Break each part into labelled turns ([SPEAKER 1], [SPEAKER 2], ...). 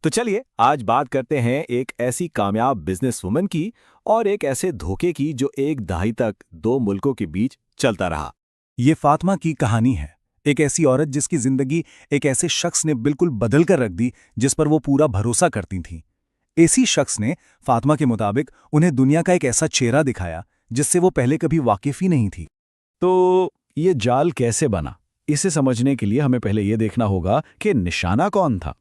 [SPEAKER 1] तो चलिए आज बात करते हैं एक ऐसी कामयाब बिजनेस वुमन की और एक ऐसे धोखे की जो एक दहाई तक दो मुल्कों के बीच चलता रहा।
[SPEAKER 2] ये फातिमा की कहानी है। एक ऐसी औरत जिसकी जिंदगी एक ऐसे शख्स ने बिल्कुल बदल कर रख दी जिस पर वो पूरा भरोसा करती थीं। इसी शख्स ने फातिमा के मुताबिक उन्हें दुनिया का एक ऐसा चेहरा दिखाया जिससे वो पहले कभी वाकिफ ही नहीं थी।
[SPEAKER 1] तो ये जाल कैसे बना, इसे समझने के लिए हमें पहले ये देखना होगा कि निशाना कौन था।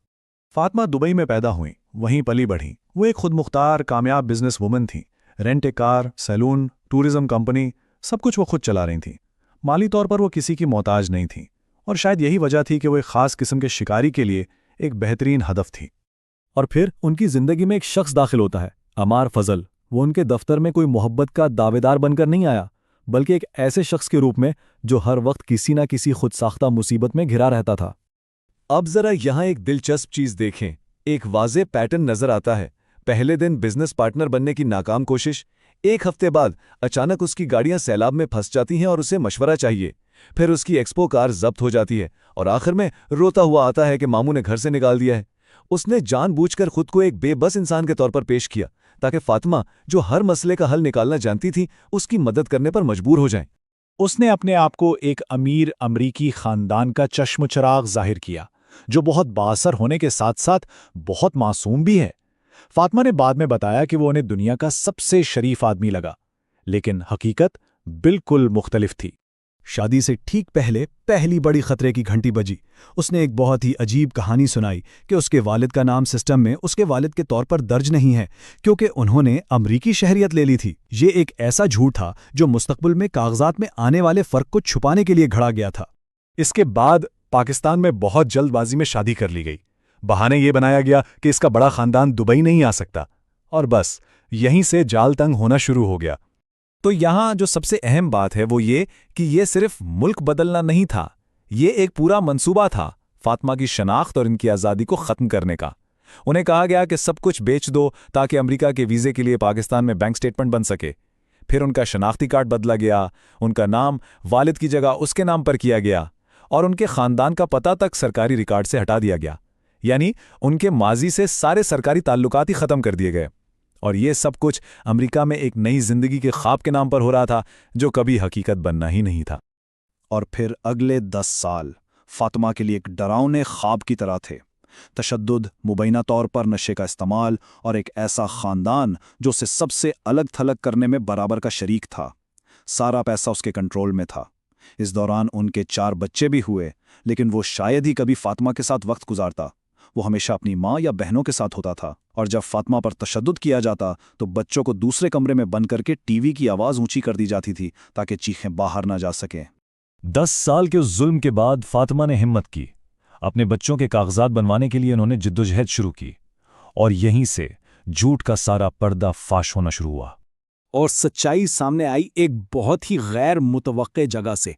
[SPEAKER 2] फातिमा दुबई में पैदा हुई, वहीं पली बढ़ी। वो एक खुद मुख्तार कामयाब बिजनेस वुमन थी। Rent a car, salon, tourism company, सब कुछ वो खुद चला रही थी। माली तौर पर वो किसी की मोहताज नहीं थी और शायद यही वजह थी कि वो एक खास किस्म के शिकारी के लिए एक बेहतरीन हदफ थी। और फिर उनकी जिंदगी में एक शख्स दाखिल होता है, अमार फजल। वो उनके दफ्तर में कोई मोहब्बत का दावेदार बनकर नहीं आया, बल्कि एक ऐसे शख्स के रूप में जो हर वक्त किसी न किसी खुद साख्ता मुसीबत में घिरा रहता था। अब जरा यहाँ एक दिलचस्प चीज देखें। एक वाज़े पैटर्न नजर आता है। पहले दिन बिजनेस पार्टनर बनने की नाकाम कोशिश, एक हफ्ते बाद अचानक उसकी गाड़ियां सैलाब में फंस जाती हैं और उसे मशवरा चाहिए। फिर उसकी एक्सपो कार जब्त हो जाती है और आखिर में रोता हुआ आता है कि मामू ने घर से निकाल दिया है। उसने जानबूझकर खुद को एक बेबस इंसान के तौर पर पेश किया ताकि फातिमा, जो हर मसले का हल निकालना जानती थी, उसकी मदद करने पर मजबूर हो जाए। उसने अपने आप को एक अमीर अमरीकी खानदान का चश्म-चिराग जाहिर किया, जो बहुत बाअसर होने के साथ साथ बहुत मासूम भी है। फातिमा ने बाद में बताया कि वो उन्हें दुनिया का सबसे शरीफ आदमी लगा, लेकिन हकीकत बिल्कुल मुख्तलिफ थी। शादी से ठीक पहले पहली बड़ी खतरे की घंटी बजी। उसने एक बहुत ही अजीब कहानी सुनाई कि उसके वालिद का नाम सिस्टम में उसके वालिद के तौर पर दर्ज नहीं है क्योंकि उन्होंने अमरीकी शहरियत ले ली थी। ये एक ऐसा झूठ था जो मुस्तकबिल में कागजात में आने वाले फर्क को छुपाने के लिए घड़ा गया था। इसके बाद पाकिस्तान में बहुत जल्दबाजी में शादी कर ली गई। बहाने ये बनाया गया कि इसका बड़ा खानदान दुबई नहीं आ सकता, और बस यहीं से जाल तंग होना शुरू हो गया। तो यहाँ जो सबसे अहम बात है वो ये कि ये सिर्फ मुल्क बदलना नहीं था, ये एक पूरा मंसूबा था फातिमा की शनाख्त और इनकी आज़ादी को ख़त्म करने का। उन्हें कहा गया कि सब कुछ बेच दो ताकि अमेरिका के वीज़े के लिए पाकिस्तान में बैंक स्टेटमेंट बन सके। फिर उनका शनाख्ती कार्ड बदला गया, उनका नाम वालिद की जगह उसके नाम पर किया गया और उनके ख़ानदान का पता तक सरकारी रिकॉर्ड से हटा दिया गया। यानी उनके माजी से सारे सरकारी ताल्लुकात ही ख़त्म कर दिए गए। और ये सब कुछ अमेरिका में एक नई जिंदगी के ख्वाब के नाम पर हो रहा था जो कभी हकीकत बनना ही नहीं था।
[SPEAKER 3] और फिर अगले 10 साल फातिमा के लिए एक डरावने ख्वाब की तरह थे। तशद्दुद, मुबैना तौर पर नशे का इस्तेमाल और एक ऐसा ख़ानदान जो उसे सबसे अलग थलग करने में बराबर का शरीक था। सारा पैसा उसके कंट्रोल में था। इस दौरान उनके 4 बच्चे भी हुए, लेकिन वो शायद ही कभी फातिमा के साथ वक्त गुजारता। वो हमेशा अपनी माँ या बहनों के साथ होता था, और जब फातिमा पर तशद्दुद किया जाता तो बच्चों को दूसरे कमरे में बंद करके टीवी की आवाज़ ऊंची कर दी जाती थी ताकि चीखें बाहर ना जा सकें।
[SPEAKER 2] 10 साल के उस जुल्म के बाद फातिमा ने हिम्मत की। अपने बच्चों के कागजात बनवाने के लिए उन्होंने जिद्दोजहद शुरू की, और यहीं से झूठ का सारा पर्दा फाश होना शुरू हुआ।
[SPEAKER 1] और सच्चाई सामने आई एक बहुत ही गैर मुतवक्के जगह से,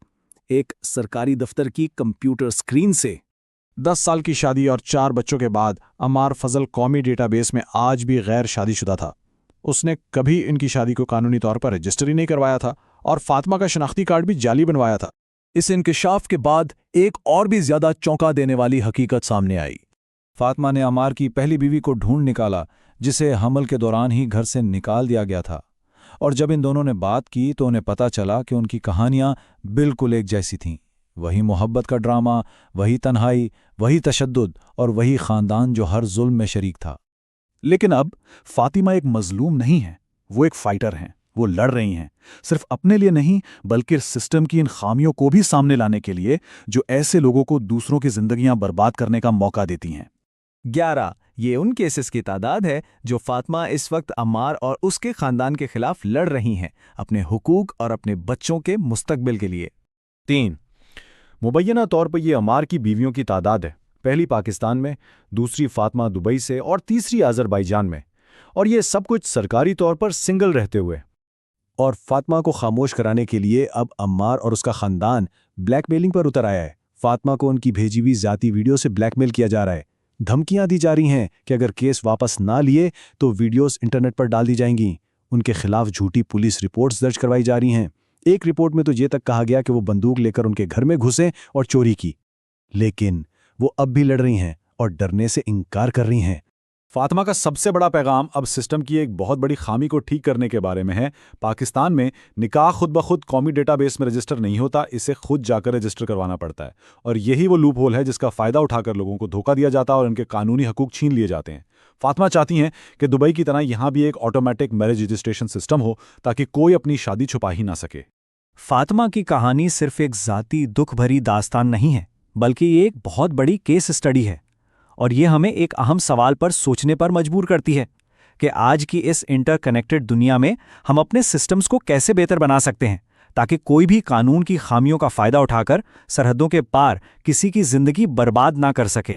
[SPEAKER 1] एक सरकारी दफ्तर की कंप्यूटर स्क्रीन से।
[SPEAKER 3] 10 साल की शादी और 4 बच्चों के बाद अमार फजल कौमी डेटाबेस में आज भी गैर शादीशुदा था। उसने कभी इनकी शादी को कानूनी तौर पर रजिस्टर ही नहीं करवाया था और फातिमा का शनाख्ती कार्ड भी जाली बनवाया था।
[SPEAKER 2] इस इंकशाफ के बाद एक और भी ज्यादा चौंका देने वाली हकीकत सामने आई। फातिमा ने अमार की पहली बीवी को ढूंढ निकाला, जिसे हमल के दौरान ही घर से निकाल दिया गया था। और जब इन दोनों ने बात की तो उन्हें पता चला कि उनकी कहानियां बिल्कुल एक जैसी थीं। वही मोहब्बत का ड्रामा, वही तन्हाई, वही तशद्दुद और वही खानदान जो हर जुल्म में शरीक था।
[SPEAKER 3] लेकिन अब फातिमा एक मजलूम नहीं है, वो एक फाइटर हैं। वो लड़ रही हैं, सिर्फ अपने लिए नहीं बल्कि सिस्टम की इन खामियों को भी सामने लाने के लिए जो ऐसे लोगों को दूसरों की जिंदगियां बर्बाद करने का मौका देती हैं।
[SPEAKER 1] 11 ये उन केसेस की तादाद है जो फातिमा इस वक्त अम्मार और उसके खानदान के खिलाफ लड़ रही हैं, अपने हुकूक और अपने बच्चों के मुस्तकबिल के लिए।
[SPEAKER 2] 3 मुबैना तौर पर यह अमार की बीवियों की तादाद है। पहली पाकिस्तान में, दूसरी फातिमा दुबई से और तीसरी अज़रबैजान में, और ये सब कुछ सरकारी तौर पर सिंगल रहते हुए। और फातिमा को खामोश कराने के लिए अब अम्मार और उसका खानदान ब्लैकमेलिंग पर उतर आया है। फातिमा को उनकी भेजी हुई जाती वीडियो से ब्लैकमेल किया जा रहा है। धमकियां दी जा रही हैं कि अगर केस वापस ना लिए तो वीडियोस इंटरनेट पर डाल दी जाएंगी। उनके खिलाफ झूठी पुलिस रिपोर्ट्स दर्ज करवाई जा रही हैं। एक रिपोर्ट में तो ये तक कहा गया कि वो बंदूक लेकर उनके घर में घुसे और चोरी की। लेकिन वो अब भी लड़ रही हैं और डरने से इनकार कर रही हैं। فاطمہ کا سب سے بڑا پیغام اب سسٹم کی ایک بہت بڑی خامی کو ٹھیک کرنے کے بارے میں ہے۔ پاکستان میں نکاح خود بخود قومی ڈیٹا بیس میں رجسٹر نہیں ہوتا، اسے خود جا کر رجسٹر کروانا پڑتا ہے، اور یہی وہ لوپ ہول ہے جس کا فائدہ اٹھا کر لوگوں کو دھوکہ دیا جاتا ہے اور ان کے قانونی حقوق چھین لیے جاتے ہیں۔ فاطمہ چاہتی ہیں کہ دبئی کی طرح یہاں بھی ایک آٹومیٹک میرج رجسٹریشن سسٹم ہو تاکہ کوئی اپنی شادی چھپا ہی نہ سکے۔
[SPEAKER 1] فاطمہ کی کہانی صرف ایک ذاتی دکھ بھری داستان نہیں ہے، بلکہ یہ ایک بہت بڑی کیس اسٹڈی ہے، اور یہ ہمیں ایک اہم سوال پر سوچنے پر مجبور کرتی ہے کہ آج کی اس انٹر کنیکٹڈ دنیا میں ہم اپنے سسٹمز کو کیسے بہتر بنا سکتے ہیں تاکہ کوئی بھی قانون کی خامیوں کا فائدہ اٹھا کر سرحدوں کے پار کسی کی زندگی برباد نہ کر سکے۔